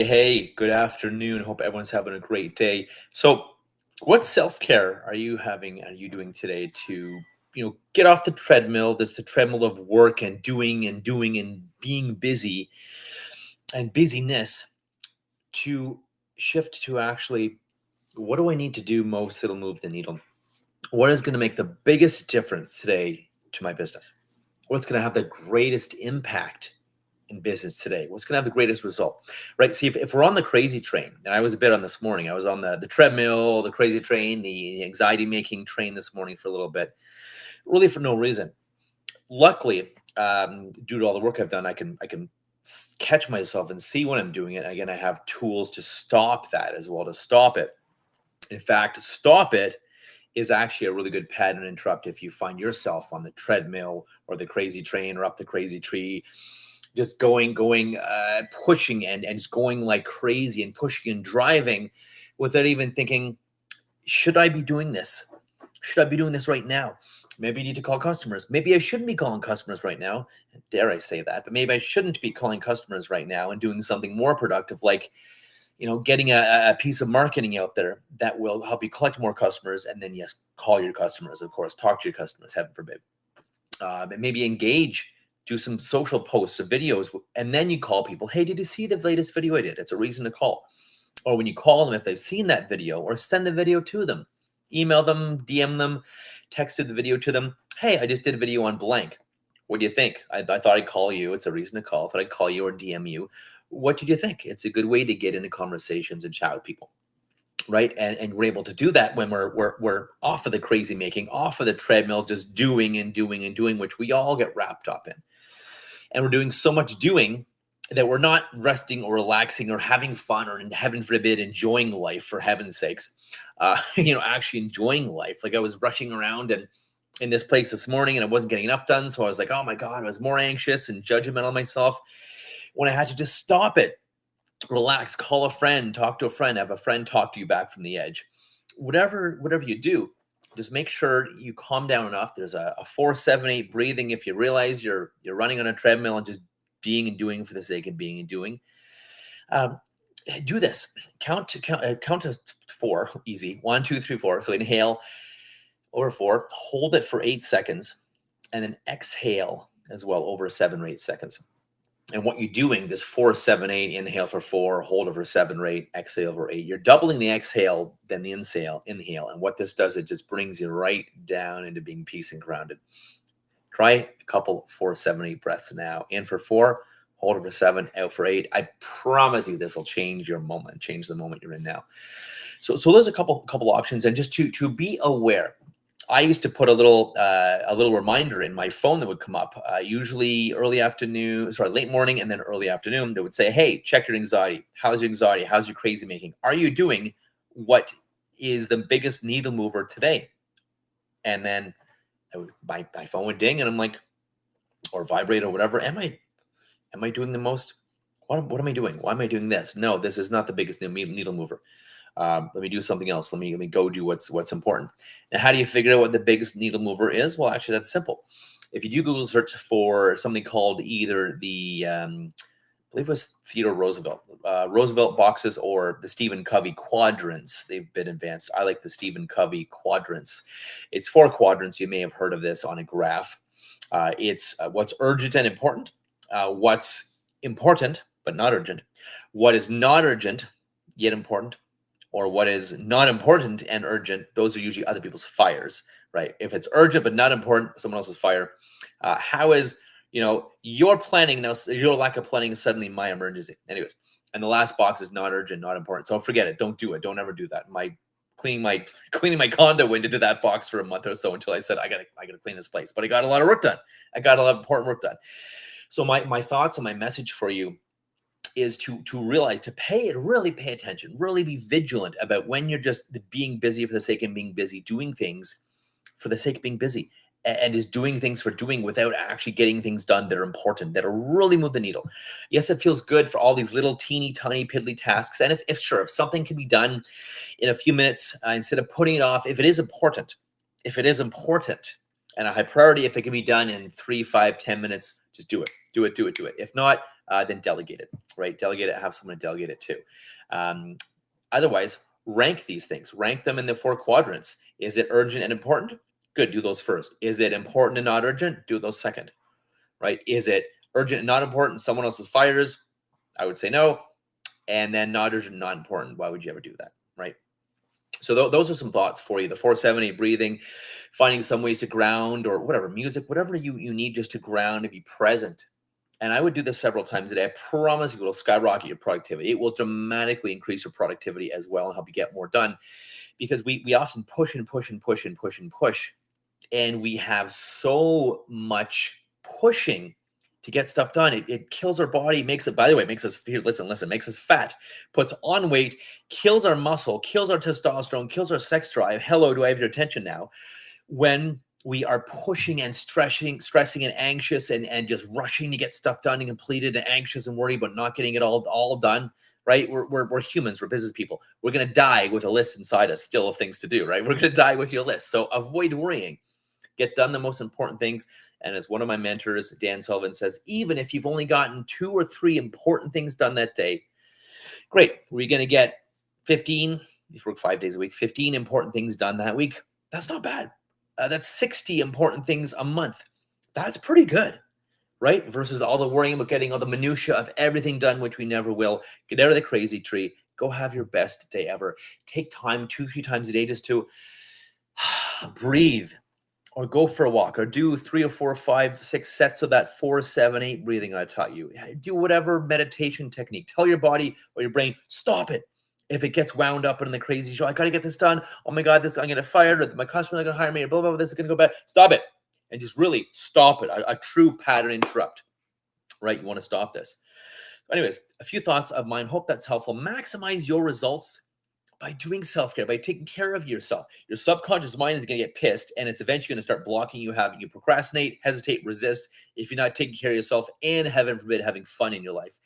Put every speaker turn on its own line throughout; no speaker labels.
Hey, good afternoon. Hope everyone's having a great day. So, what self-care are you doing today to, get off the treadmill, the treadmill of work and doing and being busy and busyness to shift to actually what do I need to do most that'll move the needle? What is going to make the biggest difference today to my business? What's going to have the greatest impact in business today? What's going to have the greatest result? Right. See, if we're on the crazy train, and I was a bit on this morning, I was on the treadmill, the crazy train, the anxiety making train this morning for a little bit, really for no reason. Luckily, due to all the work I've done, I can catch myself and see when I'm doing it. Again, I have tools to stop that as well, to stop it. In fact, stop it is actually a really good pattern interrupt if you find yourself on the treadmill or the crazy train or up the crazy tree, just pushing and just going like crazy and pushing and driving without even thinking, should I be doing this? Should I be doing this right now? Maybe I need to call customers. Maybe I shouldn't be calling customers right now. Dare I say that? But maybe I shouldn't be calling customers right now and doing something more productive, like getting a piece of marketing out there that will help you collect more customers. And then, yes, call your customers, of course, talk to your customers, heaven forbid. And maybe engage, do some social posts or videos, and then you call people. Hey, did you see the latest video I did? It's a reason to call. Or when you call them, if they've seen that video, or send the video to them, email them, DM them, texted the video to them. Hey, I just did a video on blank. What do you think? I thought I'd call you. It's a reason to call. I thought I'd call you or DM you. What did you think? It's a good way to get into conversations and chat with people, right? And we're able to do that when we're off of the crazy making, off of the treadmill, just doing and doing and doing, which we all get wrapped up in. And we're doing so much doing that we're not resting or relaxing or having fun or, in heaven forbid, enjoying life, for heaven's sakes. Actually enjoying life. Like, I was rushing around and in this place this morning and I wasn't getting enough done. So I was like, oh my God, I was more anxious and judgmental of myself when I had to just stop it, relax, call a friend, talk to a friend, have a friend talk to you back from the edge. Whatever you do, just make sure you calm down enough. There's a 4-7-8 breathing. If you realize you're running on a treadmill and just being and doing for the sake of being and doing, um, do this. Count to four. Easy. 1, 2, 3, 4. So inhale over 4, hold it for 8 seconds, and then exhale as well over 7 or 8 seconds. And what you're doing, this 4-7-8, inhale for 4, hold over 7 or 8, exhale over 8. You're doubling the exhale than the inhale. And what this does, it just brings you right down into being peace and grounded. Try a couple 4-7-8 breaths now. In for 4, hold over 7, out for 8. I promise you this will change your moment, change the moment you're in now. So there's a couple options, and just to be aware. I used to put a little reminder in my phone that would come up, usually late morning and then early afternoon. That would say, "Hey, check your anxiety. How's your anxiety? How's your crazy making? Are you doing what is the biggest needle mover today?" And then my phone would ding, and I'm like, or vibrate or whatever. Am I doing the most? What am I doing? Why am I doing this? No, this is not the biggest needle mover. Let me do something else. Let me go do what's important. And how do you figure out what the biggest needle mover is? Well, actually, that's simple. If you do Google search for something called either I believe it was Theodore Roosevelt boxes, or the Stephen Covey quadrants, they've been advanced. I like the Stephen Covey quadrants. It's 4 quadrants. You may have heard of this on a graph. It's what's urgent and important, what's important but not urgent, what is not urgent yet important, or what is not important and urgent. Those are usually other people's fires, right? If it's urgent but not important, someone else's fire. How is your planning now, your lack of planning is suddenly my emergency? Anyways, and the last box is not urgent, not important. So forget it. Don't do it. Don't ever do that. Cleaning my condo went into that box for a month or so until I said I gotta clean this place. But I got a lot of work done. I got a lot of important work done. So my thoughts and my message for you is to realize, really pay attention, really be vigilant about when you're just being busy for the sake of being busy, doing things for the sake of being busy, and is doing things for doing without actually getting things done that are important, that are really move the needle. Yes, it feels good for all these little teeny tiny piddly tasks. And if something can be done in a few minutes, instead of putting it off, if it is important, and a high priority, if it can be done in 3, 5, 10 minutes, just do it. If not, then delegate it, right? Delegate it, have someone to delegate it to. Um, Otherwise, rank these things, rank them in the 4 quadrants. Is it urgent and important? Good, do those first. Is it important and not urgent? Do those second, right? Is it urgent and not important? Someone else's fires? I would say no. And then not urgent, not important. Why would you ever do that, right? So those are some thoughts for you. The 478 breathing, finding some ways to ground or whatever, music, whatever you need just to ground and be present. And I would do this several times a day. I promise you it'll skyrocket your productivity. It will dramatically increase your productivity as well and help you get more done, because we often push and push and push and push and push. And we have so much pushing to get stuff done. It kills our body, makes it, by the way, makes us, here, listen, makes us fat, puts on weight, kills our muscle, kills our testosterone, kills our sex drive. Hello, do I have your attention now? When we are pushing and stressing and anxious and just rushing to get stuff done and completed and anxious and worried but not getting it all done, right? We're humans, we're business people. We're going to die with a list inside us still of things to do, right? We're going to die with your list. So avoid worrying. Get done the most important things. And as one of my mentors, Dan Sullivan, says, even if you've only gotten 2 or 3 important things done that day, great. We're going to get 15, if you work 5 days a week, 15 important things done that week. That's not bad. That's 60 important things a month. That's pretty good, right? Versus all the worrying about getting all the minutia of everything done, which we never will. Get out of the crazy tree. Go have your best day ever. Take time 2-3 times a day just to breathe, or go for a walk, or do 3 or 4 or 5, 6 sets of that 4-7-8 breathing I taught you. Do whatever meditation technique. Tell your body or your brain, stop it. If it gets wound up in the crazy show, I got to get this done. Oh my God, I'm going to fire, or my customer's going to hire me, or blah, blah, blah, this is going to go bad. Stop it. And just really stop it. A true pattern interrupt, right? You want to stop this. Anyways, a few thoughts of mine. Hope that's helpful. Maximize your results by doing self-care, by taking care of yourself. Your subconscious mind is going to get pissed, and it's eventually going to start blocking you, having you procrastinate, hesitate, resist if you're not taking care of yourself, and heaven forbid, having fun in your life.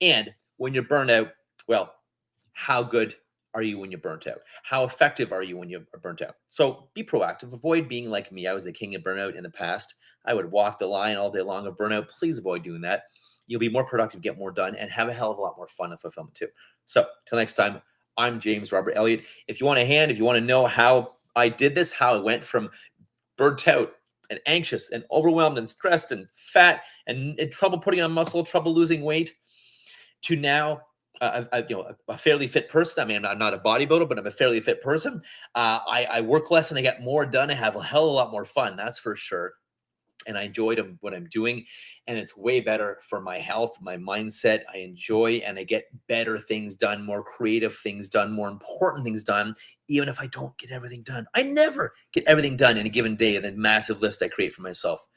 And when you're burnt out, well, how good are you when you're burnt out? How effective are you when you're burnt out? So be proactive. Avoid being like me. I was the king of burnout in the past. I would walk the line all day long of burnout. Please avoid doing that. You'll be more productive, get more done, and have a hell of a lot more fun and fulfillment too. So till next time, I'm James Robert Elliott. If you want a hand, if you want to know how I did this, how I went from burnt out and anxious and overwhelmed and stressed and fat and trouble putting on muscle, trouble losing weight, to now a fairly fit person. I mean, I'm not a bodybuilder, but I'm a fairly fit person. I work less and I get more done. I have a hell of a lot more fun, that's for sure. And I enjoyed what I'm doing, and it's way better for my health, my mindset. I enjoy, and I get better things done, more creative things done, more important things done, even if I don't get everything done. I never get everything done in a given day, the massive list I create for myself.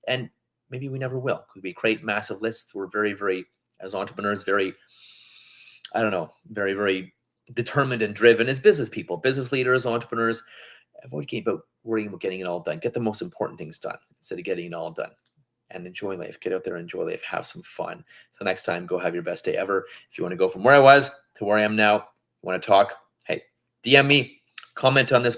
And maybe we never will. Could we create massive lists? We're very, very, as entrepreneurs, very, I don't know, very, very determined and driven as business people, business leaders, entrepreneurs. Avoid worrying about getting it all done. Get the most important things done instead of getting it all done. And enjoy life. Get out there and enjoy life. Have some fun. Till next time, go have your best day ever. If you want to go from where I was to where I am now, you want to talk, hey, DM me, comment on this